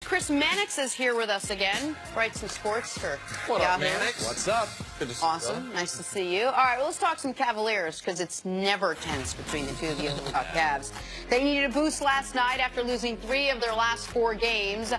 Chris Mannix is here with us again. Writes some sports for What up, Yahoo. Mannix? What's up? Good to see Awesome. you. Nice to see you. All right, well, let's talk some Cavaliers because it's never tense between the two of you Cavs. They needed a boost last night after losing 3 of their last 4 games.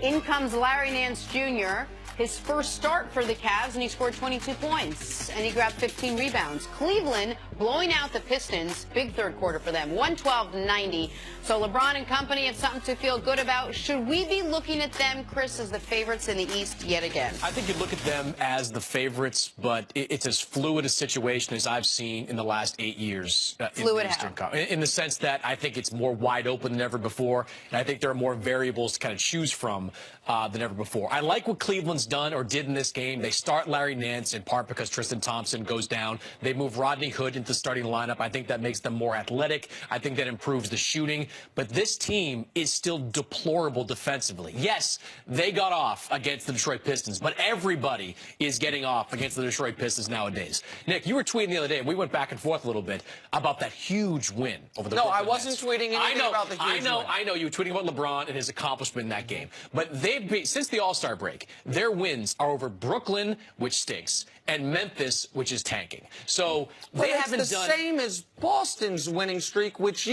In comes Larry Nance Jr., his first start for the Cavs, and he scored 22 points, and he grabbed 15 rebounds. Cleveland blowing out the Pistons, big third quarter for them, 112-90. So LeBron and company have something to feel good about. Should we be looking at them, Chris, as the favorites in the East yet again? I think you look at them as the favorites, but it's as fluid a situation as I've seen in the last 8 years in the Eastern Conference. In the sense that I think it's more wide open than ever before, and I think there are more variables to kind of choose from than ever before. I like what Cleveland's done or did in this game. They start Larry Nance in part because Tristan Thompson goes down. They move Rodney Hood into the starting lineup. I think that makes them more athletic. I think that improves the shooting. But this team is still deplorable defensively. Yes, they got off against the Detroit Pistons, but everybody is getting off against the Detroit Pistons nowadays. Nick, you were tweeting the other day, and we went back and forth a little bit about that huge win over the Brooklyn I wasn't Nets. tweeting anything about the huge win. I know. You were tweeting about LeBron and his accomplishment in that game. But they've been, since the All-Star break, their wins are over Brooklyn, which stinks, and Memphis, which is tanking. So they haven't done the same as Boston's winning streak, which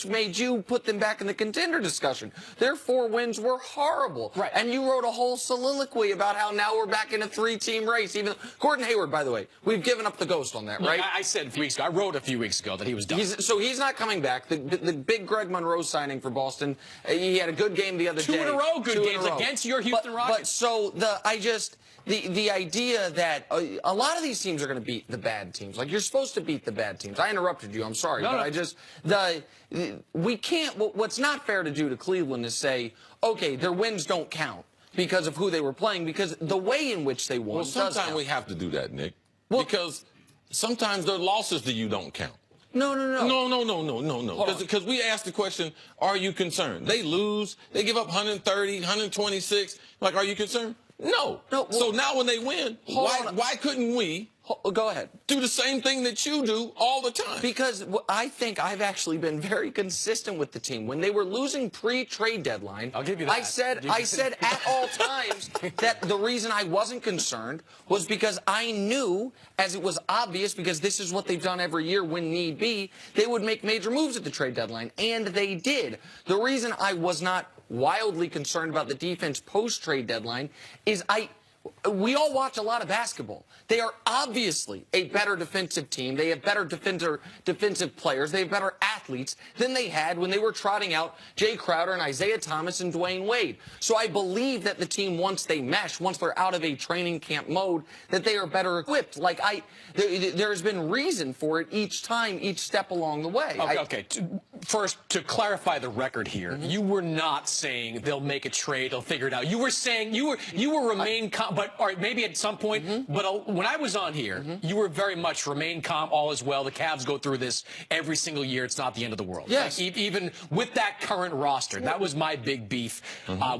made you put them back in the contender discussion. Their 4 wins were horrible. Right. And you wrote a whole soliloquy about how now we're back in a 3-team race. Even Gordon Hayward, by the way, we've given up the ghost on that, right? I said a few weeks ago. I wrote a few weeks ago that he was done. So he's not coming back. The big Greg Monroe signing for Boston, he had a good game the other day. 2 in a row good games against your Houston Rockets. But so the idea that a lot of these teams are going to beat the bad teams. Like, you're supposed to beat the bad teams. I interrupted you. I'm sorry. No, but no. We can't. What's not fair to do to Cleveland is say, okay, their wins don't count because of who they were playing, because the way in which they won. Well, sometimes we have to do that, Nick, because sometimes their losses to you don't count. No. Because we asked the question, are you concerned? They lose. They give up 130, 126. Like, are you concerned? No. Well, so now when they win, why couldn't we go ahead. do the same thing that you do all the time? Because I think I've actually been very consistent with the team. When they were losing pre-trade deadline, I'll give you that. I said at all times that the reason I wasn't concerned was because I knew, as it was obvious, because this is what they've done every year when need be, they would make major moves at the trade deadline, and they did. The reason I was not wildly concerned about the defense post-trade deadline is we all watch a lot of basketball. They are obviously a better defensive team. They have better defensive players. They have better athletes than they had when they were trotting out Jay Crowder and Isaiah Thomas and Dwayne Wade. So I believe that the team, once they mesh, once they're out of a training camp mode, that they are better equipped. Like, there has been reason for it each time, each step along the way. Okay. First, to clarify the record here, you were not saying they'll make a trade, they'll figure it out. You were saying you were remain calm, but all right, maybe at some point. But when I was on here, you were very much remain calm, all is well. The Cavs go through this every single year. It's not the end of the world. Yes. Like, even with that current roster, that was my big beef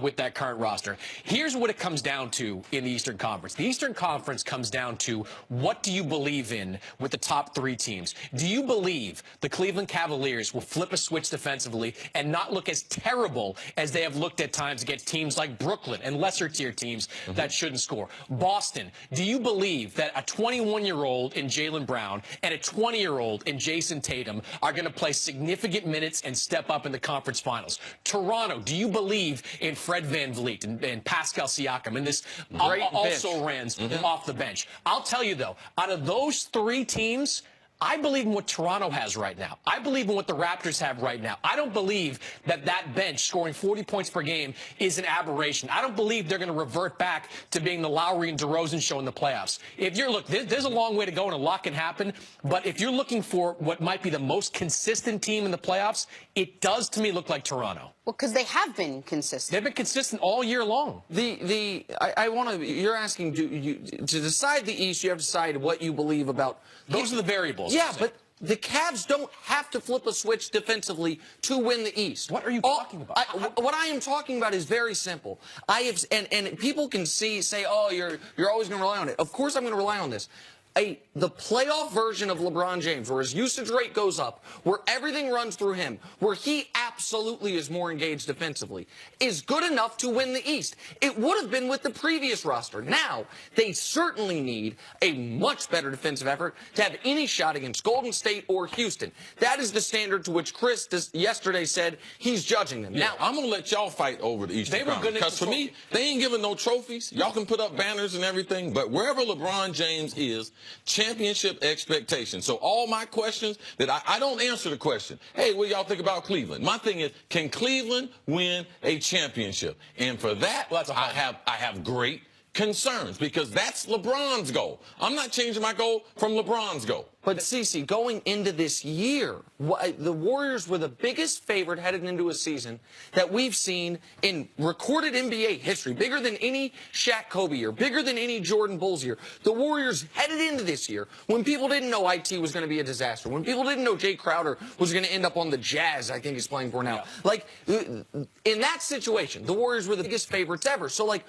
with that current roster. Here's what it comes down to in the Eastern Conference. The Eastern Conference comes down to, what do you believe in with the top 3 teams? Do you believe the Cleveland Cavaliers will flip a switch defensively and not look as terrible as they have looked at times against teams like Brooklyn and lesser tier teams that shouldn't score? Boston, do you believe that a 21-year-old in Jaylen Brown and a 20-year-old in Jason Tatum are going to play significant minutes and step up in the conference finals? Toronto, do you believe in Fred VanVleet and Pascal Siakam and this also Rans off the bench? I'll tell you, though, out of those 3 teams, I believe in what Toronto has right now. I believe in what the Raptors have right now. I don't believe that bench scoring 40 points per game is an aberration. I don't believe they're going to revert back to being the Lowry and DeRozan show in the playoffs. Look, there's a long way to go and a lot can happen, but if you're looking for what might be the most consistent team in the playoffs, it does to me look like Toronto. Well, because they have been consistent. They've been consistent all year long. You're asking, to decide the East, you have to decide what you believe about. Those are the variables. Yeah, but the Cavs don't have to flip a switch defensively to win the East. What are you talking about? What I am talking about is very simple. And people can say, oh, you're always going to rely on it. Of course I'm going to rely on this. the playoff version of LeBron James, where his usage rate goes up, where everything runs through him, where he absolutely is more engaged defensively, is good enough to win the East. It would have been with the previous roster. Now, they certainly need a much better defensive effort to have any shot against Golden State or Houston. That is the standard to which Chris yesterday said he's judging them. Yeah, Now, I'm going to let y'all fight over the Eastern Conference. Because for me, they ain't giving no trophies. Y'all can put up banners and everything, but wherever LeBron James is, championship expectations. So all my questions that I don't answer the question, hey, what y'all think about Cleveland? My thing is, can Cleveland win a championship? And for that, I have great concerns because that's LeBron's goal. I'm not changing my goal from LeBron's goal. But, Cece, going into this year, the Warriors were the biggest favorite headed into a season that we've seen in recorded NBA history, bigger than any Shaq Kobe year, bigger than any Jordan Bulls year. The Warriors headed into this year when people didn't know IT was going to be a disaster, when people didn't know Jay Crowder was going to end up on the Jazz, I think he's playing for now. Yeah. Like, in that situation, the Warriors were the biggest favorites ever. So, like,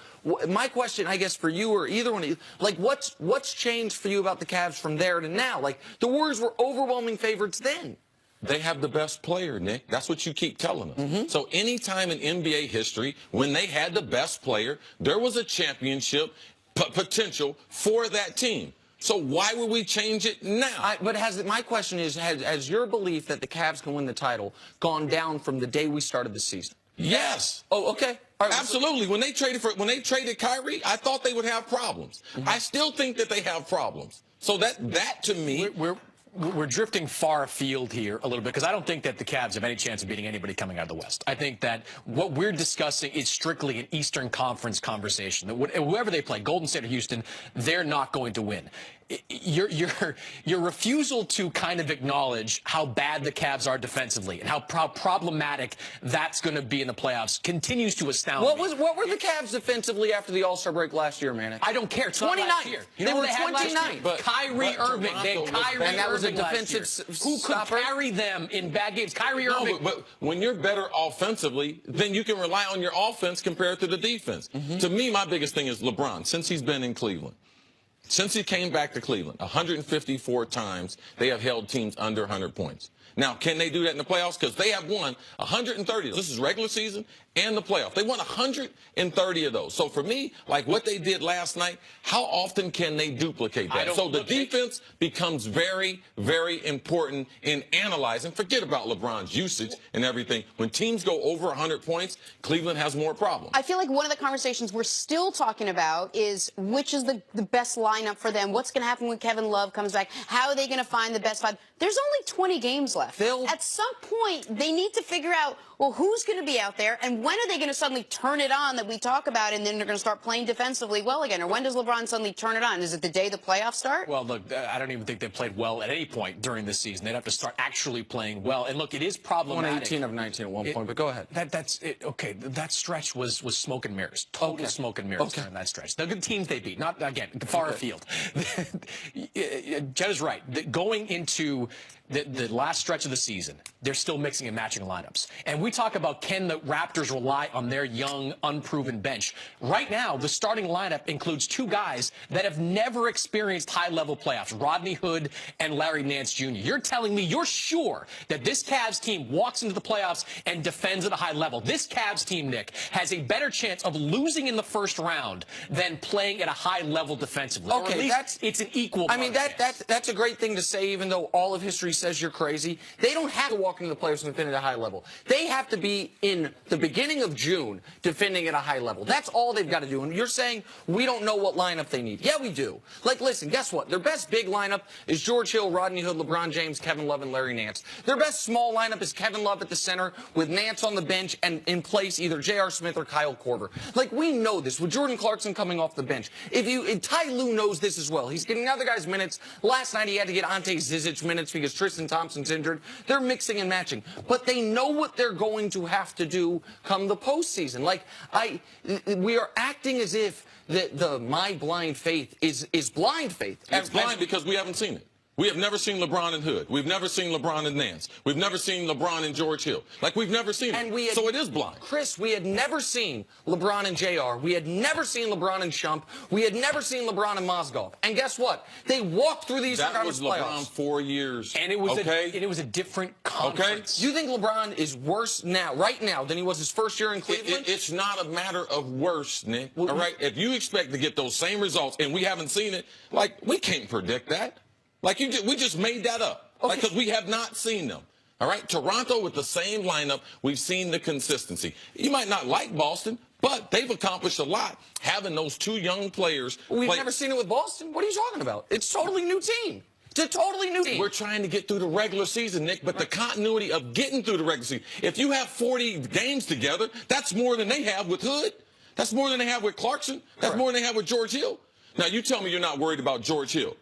my question, I guess, for you or either one of you, like, what's changed for you about the Cavs from there to now? Like, the Warriors were overwhelming favorites then. They have the best player, Nick. That's what you keep telling us. So anytime in NBA history, when they had the best player, there was a championship potential for that team. So why would we change it now? My question is, has your belief that the Cavs can win the title gone down from the day we started the season? Yes. Oh, okay. All right. Absolutely. When they traded Kyrie, I thought they would have problems. I still think that they have problems. So that to me, we're drifting far afield here a little bit because I don't think that the Cavs have any chance of beating anybody coming out of the West. I think that what we're discussing is strictly an Eastern Conference conversation. That whoever they play, Golden State or Houston, they're not going to win. Your refusal to kind of acknowledge how bad the Cavs are defensively and how problematic that's going to be in the playoffs continues to astound me. What were the Cavs defensively after the All-Star break last year, Mannix? I don't care. 29. They were 29. Kyrie Irving. They had Kyrie and that was Irving a defensive who could carry them in bad games. Kyrie Irving. But when you're better offensively, then you can rely on your offense compared to the defense. To me, my biggest thing is LeBron, since he's been in Cleveland. Since he came back to Cleveland, 154 times they have held teams under 100 points. Now, can they do that in the playoffs? Because they have won 130. This is regular season and the playoff. They won 130 of those. So for me, like what they did last night, how often can they duplicate that? So the defense becomes very, very important in analyzing. Forget about LeBron's usage and everything. When teams go over 100 points, Cleveland has more problems. I feel like one of the conversations we're still talking about is which is the best lineup for them. What's going to happen when Kevin Love comes back? How are they going to find the best five? There's only 20 games left. At some point, they need to figure out, well, who's going to be out there, and when are they going to suddenly turn it on that we talk about, and then they're going to start playing defensively well again? Or when does LeBron suddenly turn it on? Is it the day the playoffs start? Well, look, I don't even think they played well at any point during this season. They'd have to start actually playing well. And look, it is problematic. 118 of 19 at one point, but go ahead. That's it. Okay, that stretch was smoke and mirrors. Total smoke and mirrors during that stretch. The good teams they beat, not, again, far afield. Jed is right. Going into the last stretch of the season, they're still mixing and matching lineups. And we talk about, can the Raptors rely on their young, unproven bench? Right now, the starting lineup includes two guys that have never experienced high-level playoffs, Rodney Hood and Larry Nance Jr. You're telling me you're sure that this Cavs team walks into the playoffs and defends at a high level? This Cavs team, Nick, has a better chance of losing in the first round than playing at a high level defensively. Okay, or at least it's an equal. I mean, that's a great thing to say, even though all of history says you're crazy. They don't have to walk into the playoffs and defend at a high level. They have to be in the beginning of June defending at a high level. That's all they've got to do. And you're saying we don't know what lineup they need. Yeah, we do. Like, listen, guess what? Their best big lineup is George Hill, Rodney Hood, LeBron James, Kevin Love, and Larry Nance. Their best small lineup is Kevin Love at the center with Nance on the bench and in place either J.R. Smith or Kyle Korver. Like, we know this with Jordan Clarkson coming off the bench. Ty Lue knows this as well. He's getting other guys minutes. Last night he had to get Ante Zizic minutes because Tristan Thompson's injured. They're mixing and matching. But they know what they're going to have to do come the postseason. Like, we are acting as if my blind faith is blind faith. It's blind because we haven't seen it. We have never seen LeBron and Hood. We've never seen LeBron and Nance. We've never seen LeBron and George Hill. Like, we've never seen it. So it is blind. Chris, we had never seen LeBron and JR. We had never seen LeBron and Shump. We had never seen LeBron and Mozgov. And guess what? They walked through these conference playoffs. That was LeBron 4 years. And it was a different conference. Do you think LeBron is worse now, right now, than he was his first year in Cleveland? It's not a matter of worse, Nick. All right? If you expect to get those same results and we haven't seen it, like, we can't predict that. Like, we just made that up. Okay. Like, because we have not seen them. All right? Toronto with the same lineup, we've seen the consistency. You might not like Boston, but they've accomplished a lot having those two young players. We've never seen it with Boston. What are you talking about? It's a totally new team. It's a totally new team. We're trying to get through the regular season, Nick, but the continuity of getting through the regular season. If you have 40 games together, that's more than they have with Hood. That's more than they have with Clarkson. That's more than they have with George Hill. Now, you tell me you're not worried about George Hill.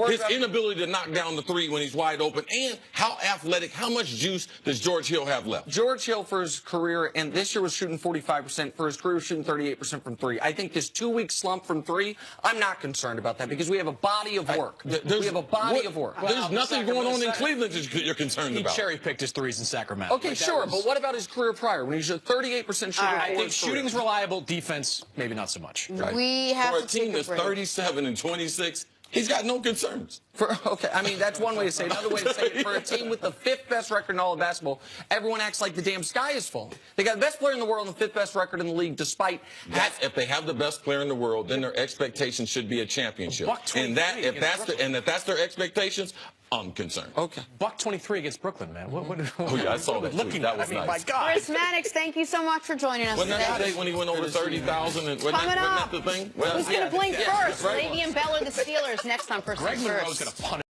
His inability to knock down the three when he's wide open, and how athletic, how much juice does George Hill have left? George Hill, for his career, and this year was shooting 45%. For his career, was shooting 38% from three. I think this 2-week slump from three, I'm not concerned about that because we have a body of work. We have a body of work. There's nothing going on in Cleveland that you're concerned about. He cherry-picked his threes in Sacramento. Okay, sure, but what about his career prior when he's a 38% shooter? I think shooting's reliable, defense, maybe not so much. Right. We have For a team that's 37 and 26, he's got no concerns. Okay, I mean, that's one way to say it. Another way to say it, for a team with the 5th best record in all of basketball, everyone acts like the damn sky is falling. They got the best player in the world and the 5th best record in the league, despite that. If they have the best player in the world, then their expectations should be a championship. And if that's their expectations, I'm concerned. Okay. Buck 23 against Brooklyn, man. Oh, yeah, I saw that. That was nice. My God. Chris Mannix, thank you so much for joining us Wasn't today. that the day when he went over 30,000? Wasn't that the thing? Who's going to blink first? Right. Le'Veon Bell or the Steelers next on First Greg Things First. Monroe's going to punish